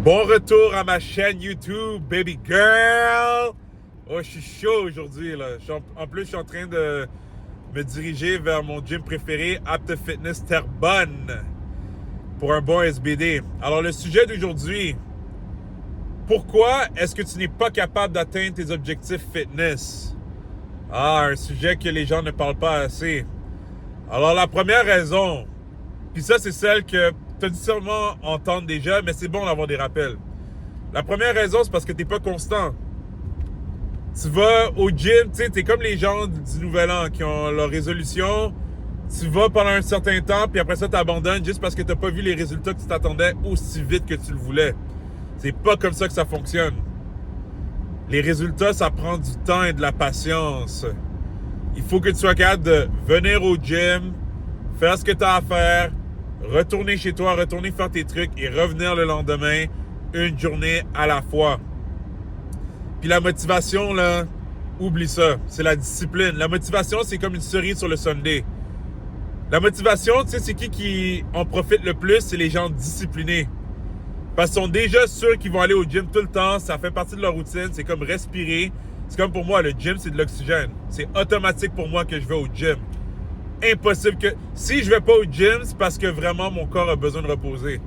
Bon retour à ma chaîne YouTube, baby girl! Oh, je suis chaud aujourd'hui, là. En plus, je suis en train de me diriger vers mon gym préféré, Apte Fitness Terrebonne, pour un bon SBD. Alors, le sujet d'aujourd'hui, pourquoi est-ce que tu n'es pas capable d'atteindre tes objectifs fitness? Ah, un sujet que les gens ne parlent pas assez. Alors, la première raison, puis ça, c'est celle que tu as dû sûrement entendre déjà, mais c'est bon d'avoir des rappels. La première raison, c'est parce que tu n'es pas constant. Tu vas au gym, tu sais, tu es comme les gens du Nouvel An qui ont leur résolution. Tu vas pendant un certain temps, puis après ça, tu abandonnes juste parce que tu n'as pas vu les résultats que tu t'attendais aussi vite que tu le voulais. C'est pas comme ça que ça fonctionne. Les résultats, ça prend du temps et de la patience. Il faut que tu sois capable de venir au gym, faire ce que tu as à faire, retourner chez toi, retourner faire tes trucs et revenir le lendemain, une journée à la fois. Puis la motivation, là, oublie ça. C'est la discipline. La motivation, c'est comme une cerise sur le sundae. La motivation, tu sais, c'est qui en profite le plus? C'est les gens disciplinés. Parce qu'ils sont déjà sûrs qu'ils vont aller au gym tout le temps. Ça fait partie de leur routine. C'est comme respirer. C'est comme pour moi, le gym, c'est de l'oxygène. C'est automatique pour moi que je vais au gym. Impossible que... Si je vais pas au gym, c'est parce que vraiment mon corps a besoin de reposer.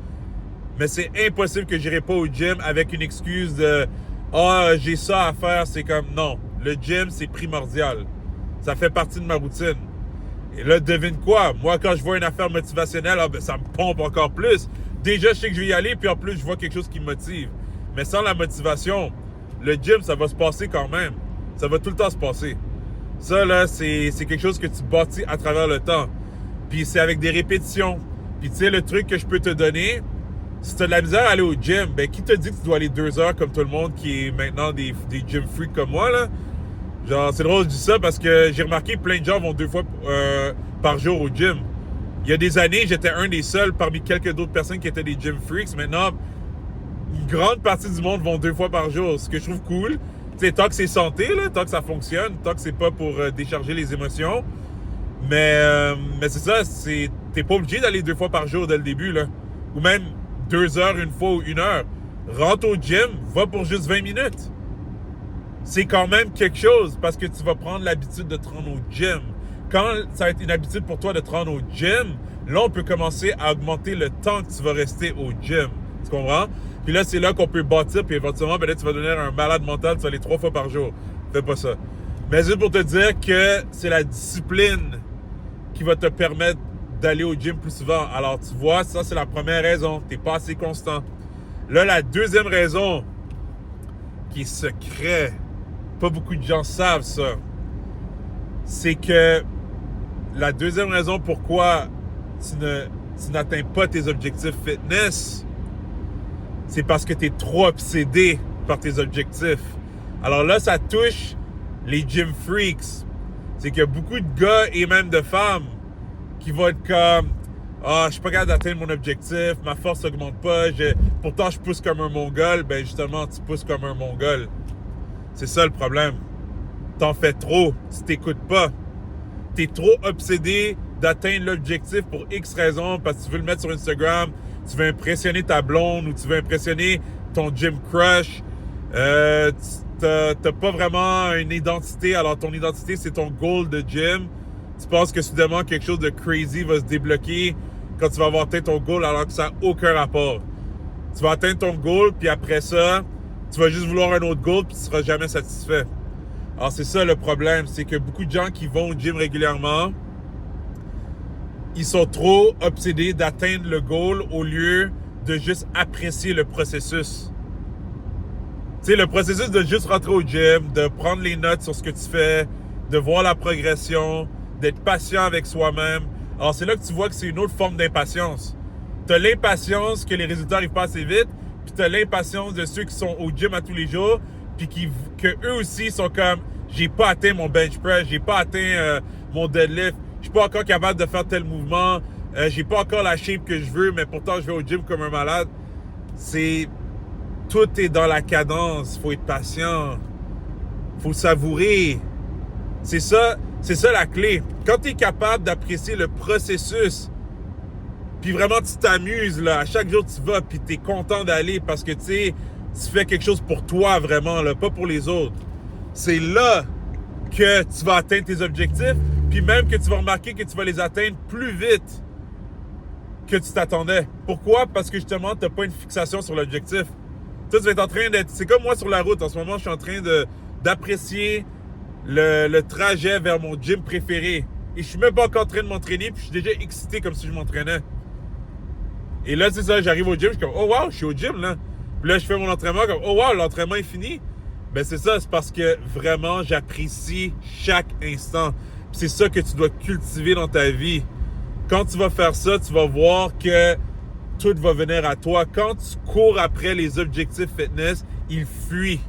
Mais c'est impossible que j'irai pas au gym avec une excuse de « Ah, j'ai ça à faire ». C'est comme non. Le gym, c'est primordial. Ça fait partie de ma routine. Et là, devine quoi? Moi, quand je vois une affaire motivationnelle, ça me pompe encore plus. Déjà, je sais que je vais y aller, puis en plus, je vois quelque chose qui me motive. Mais sans la motivation, le gym, ça va se passer quand même. Ça va tout le temps se passer. Ça, là, c'est quelque chose que tu bâtis à travers le temps. Puis c'est avec des répétitions. Puis tu sais, le truc que je peux te donner, si tu as de la misère à aller au gym, ben qui te dit que tu dois aller 2 heures comme tout le monde qui est maintenant des gym freaks comme moi, là? Genre, c'est drôle, je dis ça parce que j'ai remarqué que plein de gens vont 2 fois par jour au gym. Il y a des années, j'étais un des seuls parmi quelques d'autres personnes qui étaient des gym freaks. Maintenant, une grande partie du monde vont 2 fois par jour, ce que je trouve cool. Tu sais, tant que c'est santé, là, tant que ça fonctionne, tant que c'est pas pour décharger les émotions. Mais c'est ça, t'es pas obligé d'aller 2 fois par jour dès le début, là. Ou même 2 heures, une fois ou 1 heure. Rentre au gym, va pour juste 20 minutes. C'est quand même quelque chose parce que tu vas prendre l'habitude de te rendre au gym. Quand ça va être une habitude pour toi de te rendre au gym, là, on peut commencer à augmenter le temps que tu vas rester au gym. Tu comprends? Puis là, c'est là qu'on peut bâtir, puis éventuellement, ben là, tu vas devenir un malade mental, tu vas aller 3 fois par jour. Fais pas ça. Mais juste pour te dire que c'est la discipline qui va te permettre d'aller au gym plus souvent. Alors, tu vois, ça, c'est la première raison. T'es pas assez constant. Là, la deuxième raison, qui est secret, pas beaucoup de gens savent ça, c'est que la deuxième raison pourquoi tu n'atteins pas tes objectifs fitness, c'est parce que tu es trop obsédé par tes objectifs. Alors là, ça touche les gym freaks. C'est qu'il y a beaucoup de gars et même de femmes qui vont être comme « Ah, je suis pas capable d'atteindre mon objectif, ma force n'augmente pas, pourtant je pousse comme un mongol. » Ben justement, tu pousses comme un mongol. C'est ça le problème. T'en fais trop, tu t'écoutes pas. T'es trop obsédé d'atteindre l'objectif pour X raisons, parce que tu veux le mettre sur Instagram, tu veux impressionner ta blonde ou tu veux impressionner ton gym crush. T'as pas vraiment une identité, alors ton identité c'est ton goal de gym. Tu penses que soudainement quelque chose de crazy va se débloquer quand tu vas avoir atteint ton goal alors que ça n'a aucun rapport. Tu vas atteindre ton goal, puis après ça, tu vas juste vouloir un autre goal, puis tu ne seras jamais satisfait. Alors c'est ça le problème, c'est que beaucoup de gens qui vont au gym régulièrement, ils sont trop obsédés d'atteindre le goal au lieu de juste apprécier le processus. Tu sais, le processus de juste rentrer au gym, de prendre les notes sur ce que tu fais, de voir la progression, d'être patient avec soi-même. Alors c'est là que tu vois que c'est une autre forme d'impatience. Tu as l'impatience que les résultats n'arrivent pas assez vite, puis tu as l'impatience de ceux qui sont au gym à tous les jours, puis que eux aussi sont comme « J'ai pas atteint mon bench press, j'ai pas atteint mon deadlift, je suis pas encore capable de faire tel mouvement, j'ai pas encore la shape que je veux, mais pourtant je vais au gym comme un malade. » Tout est dans la cadence, faut être patient, faut savourer. C'est ça la clé. Quand tu es capable d'apprécier le processus puis vraiment tu t'amuses, là, à chaque jour tu vas, puis tu es content d'aller parce que, tu sais, tu fais quelque chose pour toi, vraiment, là, pas pour les autres. C'est là que tu vas atteindre tes objectifs, puis même que tu vas remarquer que tu vas les atteindre plus vite que tu t'attendais. Pourquoi? Parce que justement, tu n'as pas une fixation sur l'objectif. Toi, tu vas être en train d'être... C'est comme moi sur la route. En ce moment, je suis en train d'apprécier le trajet vers mon gym préféré. Et je suis même pas encore en train de m'entraîner, puis je suis déjà excité comme si je m'entraînais. Et là, c'est ça, j'arrive au gym, je suis comme, oh wow, je suis au gym, là. Puis là, je fais mon entraînement comme, oh wow, l'entraînement est fini. Ben c'est ça, c'est parce que vraiment, j'apprécie chaque instant. Puis c'est ça que tu dois cultiver dans ta vie. Quand tu vas faire ça, tu vas voir que tout va venir à toi. Quand tu cours après les objectifs fitness, ils fuient.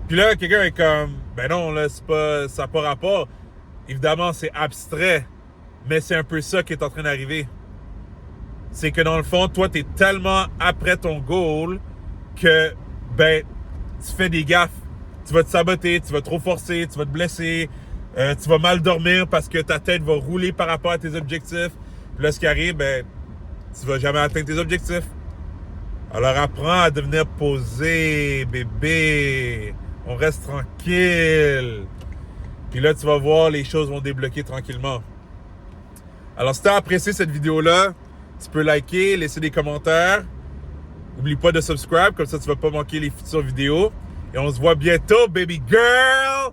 Puis là, quelqu'un est comme, ben non, là, c'est pas, ça n'a pas rapport. Évidemment, c'est abstrait, mais c'est un peu ça qui est en train d'arriver. C'est que dans le fond, toi, tu es tellement après ton goal que, ben, tu fais des gaffes. Tu vas te saboter, tu vas trop forcer, tu vas te blesser, tu vas mal dormir parce que ta tête va rouler par rapport à tes objectifs. Puis là, ce qui arrive, ben, tu vas jamais atteindre tes objectifs. Alors, apprends à devenir posé, bébé. On reste tranquille. Puis là, tu vas voir, les choses vont débloquer tranquillement. Alors, si tu as apprécié cette vidéo-là, tu peux liker, laisser des commentaires. N'oublie pas de subscribe, comme ça tu ne vas pas manquer les futures vidéos. Et on se voit bientôt, baby girl!